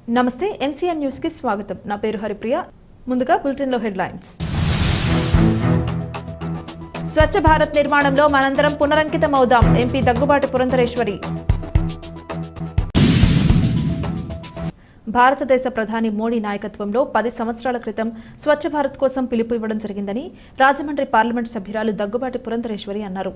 నమస్తే NCN news కి స్వాగతం. నా పేరు హరిప్రియ. ముందుగా బులెటిన్ లో హెడ్లైన్స్. స్వచ్ఛ భారత్ నిర్మాణంలో మనందరం పునరంకితమవుదాం. ఎంపీ దగ్గుబాటి పురంధరేశ్వరి. భారతదేశ ప్రధాని మోడీ నాయకత్వంలో 10 సంవత్సరాల క్రితం స్వచ్ఛ భారత్ కోసం పిలుపు ఇవ్వడం జరిగిందని రాజమండ్రి పార్లమెంట్ సభ్యురాలు దగ్గుబాటి పురంధరేశ్వరి అన్నారు.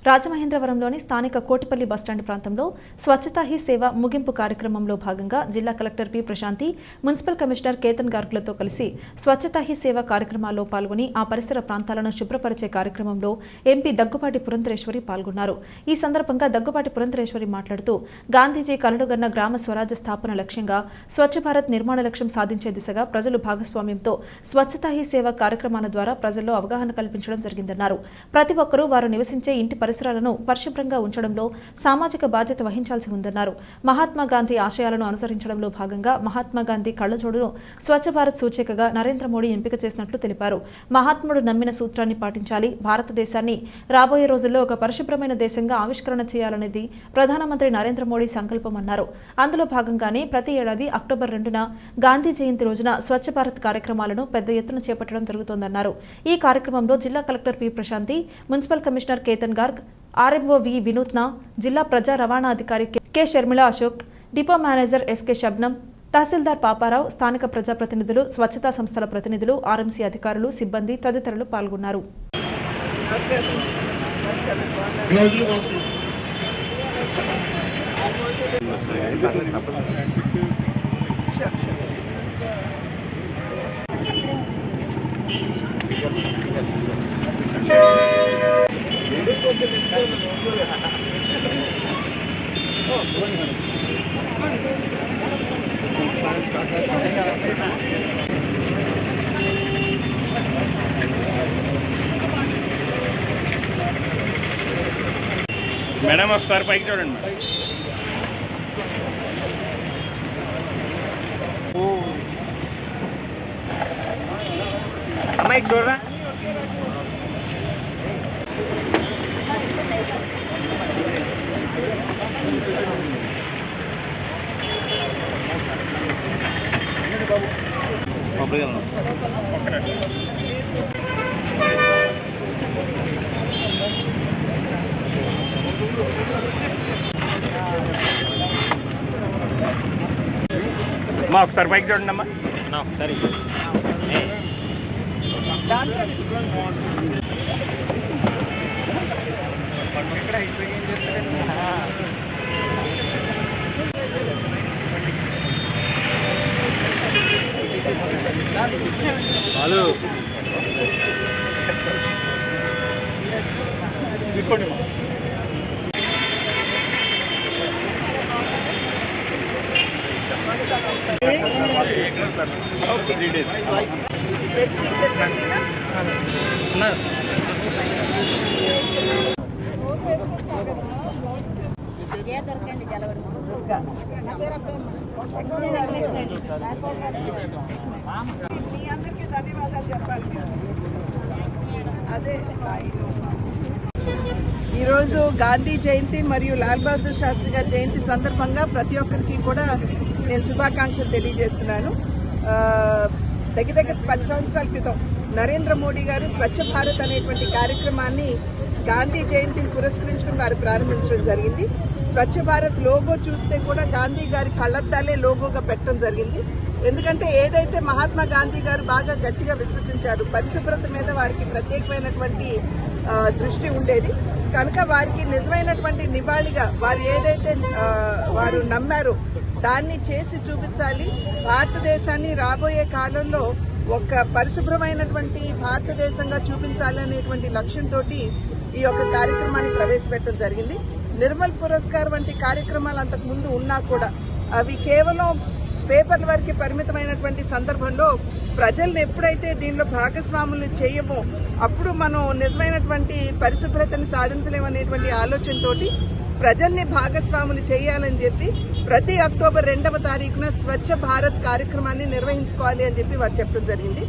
రాజమహేంద్రవరంలోని స్థానిక కోటిపల్లి బస్టాండ్ ప్రాంతంలో స్వచ్ఛతా హీ సేవ ముగింపు కార్యక్రమంలో భాగంగా జిల్లా collector P Prashanti, municipal commissioner Ketan గార్గులతో కలిసి స్వచ్ఛతా హీ సేవ కార్యక్రమాల్లో పాల్గొని ఆ పరిసర ప్రాంతాలను శుభ్రపరిచే కార్యక్రమంలో ఎంపీ దగ్గుబాటి పురంధరేశ్వరి పాల్గొన్నారు. ఈ సందర్భంగా దగ్గుబాటి పురంధరేశ్వరి మాట్లాడుతూ గాంధీజీ కలలుగన్న గ్రామ స్వరాజ్య స్థాపన లక్ష్యంగా స్వచ్ఛ భారత్ నిర్మాణ లక్ష్యం సాధించే దిశగా ప్రజలు భాగస్వామ్యంతో స్వచ్ఛతా హీ సేవ కార్యక్రమాల ద్వారా ప్రజల్లో అవగాహన కల్పించడం జరిగిందన్నారు. ప్రతి ఒక్కరూ వారు నివసించే ఇంటి పరిసరాలను పరిశుభ్రంగా ఉంచడంలో సామాజిక బాధ్యత వహించాల్సి ఉందన్నారు. మహాత్మా గాంధీ ఆశయాలను అనుసరించడంలో భాగంగా మహాత్మా గాంధీ కళ్లజోడును స్వచ్ఛ భారత్ సూచికగా నరేంద్ర మోడీ ఎంపిక చేసినట్లు తెలిపారు. మహాత్ముడు నమ్మిన సూత్రాన్ని పాటించాలి, భారతదేశాన్ని రాబోయే రోజుల్లో ఒక పరిశుభ్రమైన దేశంగా ఆవిష్కరణ చేయాలనేది ప్రధానమంత్రి నరేంద్ర మోడీ సంకల్పమన్నారు. అందులో భాగంగానే ప్రతి ఏడాది అక్టోబర్ 2న గాంధీ జయంతి రోజున స్వచ్ఛ భారత్ కార్యక్రమాలను పెద్ద ఎత్తున చేపట్టడం జరుగుతోందన్నారు. ఈ కార్యక్రమంలో జిల్లా collector P Prashanti, municipal commissioner Ketan Garg, RMO V Vinuthna, జిల్లా ప్రజా రవాణా అధికారి K Sharmila Ashok, depot manager SK Shabnam, తహసీల్దార్ పాపారావు, స్థానిక ప్రజాప్రతినిధులు, స్వచ్ఛతా సంస్థల ప్రతినిధులు, ఆర్ఎంసీ అధికారులు, సిబ్బంది తదితరులు పాల్గొన్నారు. మేడం ఒకసారి పైకి చూడండి. అమ్మాయికి చూడరా. అమ్మా ఒకసారి పైకి చూడండి అమ్మా. ఒకసారి హలో తీసుకోండి. మీ అందరికీ ధన్యవాదాలు చెప్పాలి. అదే ఈరోజు గాంధీ జయంతి మరియు లాల్ బహదూర్ శాస్త్రి గారి జయంతి సందర్భంగా ప్రతి ఒక్కరికి కూడా నేను శుభాకాంక్షలు తెలియజేస్తున్నాను. దగ్గర 10 సంవత్సరాల క్రితం నరేంద్ర మోడీ గారు స్వచ్ఛ భారత్ అనేటువంటి కార్యక్రమాన్ని గాంధీ జయంతిని పురస్కరించుకుని వారు ప్రారంభించడం జరిగింది. స్వచ్ఛ భారత్ లోగో చూస్తే కూడా గాంధీ గారి కళ్ళద్దాలే లోగోగా పెట్టడం జరిగింది. ఎందుకంటే ఏదైతే మహాత్మా గాంధీ గారు బాగా గట్టిగా విశ్వసించారు, పరిశుభ్రత మీద వారికి ప్రత్యేకమైనటువంటి దృష్టి ఉండేది కనుక వారికి నిజమైనటువంటి నివాళిగా వారు ఏదైతే వారు నమ్మారో దాన్ని చేసి చూపించాలి. భారతదేశాన్ని రాబోయే కాలంలో ఒక పరిశుభ్రమైనటువంటి భారతదేశంగా చూపించాలి అనేటువంటి లక్ష్యంతో ఈ యొక్క కార్యక్రమాన్ని ప్రవేశపెట్టడం జరిగింది. నిర్మల్ పురస్కార్ వంటి కార్యక్రమాలు అంతకు ముందు ఉన్నా కూడా అవి కేవలం పేపర్ల వరకు పరిమితమైనటువంటి సందర్భంలో ప్రజలను ఎప్పుడైతే దీనిలో భాగస్వాములు చేయమో అప్పుడు మనం నిజమైనటువంటి పరిశుభ్రతను సాధించలేమనేటువంటి ఆలోచనతోటి ప్రజల్ని భాగస్వాములు చేయాలని చెప్పి ప్రతి అక్టోబర్ 2వ తారీఖున స్వచ్ఛ భారత్ కార్యక్రమాన్ని నిర్వహించుకోవాలి అని చెప్పి వారు చెప్పడం జరిగింది.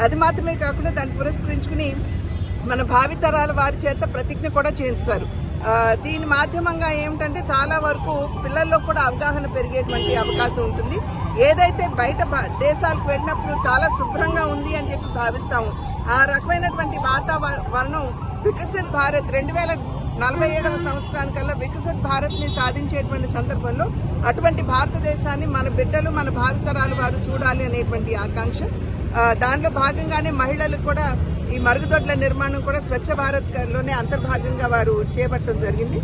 అది మాత్రమే కాకుండా దాన్ని పురస్కరించుకుని మన భావితరాల వారి చేత ప్రతిజ్ఞ కూడా చేయిస్తారు. దీని మాధ్యమంగా ఏమిటంటే చాలా వరకు పిల్లల్లో కూడా అవగాహన పెరిగేటువంటి అవకాశం ఉంటుంది. ఏదైతే బయట దేశాలకు వెళ్ళినప్పుడు చాలా శుభ్రంగా ఉంది అని చెప్పి భావిస్తాము, ఆ రకమైనటువంటి వాతావరణం వికసిత్ భారత్ 2047వ సంవత్సరానికల్లా వికసిత్ భారత్ ని సాధించేటువంటి సందర్భంలో అటువంటి భారతదేశాన్ని మన బిడ్డలు, మన భావితరాలు వారు చూడాలి అనేటువంటి ఆకాంక్ష. దానిలో భాగంగానే మహిళలకు కూడా ఈ మరుగుదొడ్ల నిర్మాణం కూడా స్వచ్ఛ భారత్ లోనే అంతర్భాగంగా వారు చేపట్టడం జరిగింది.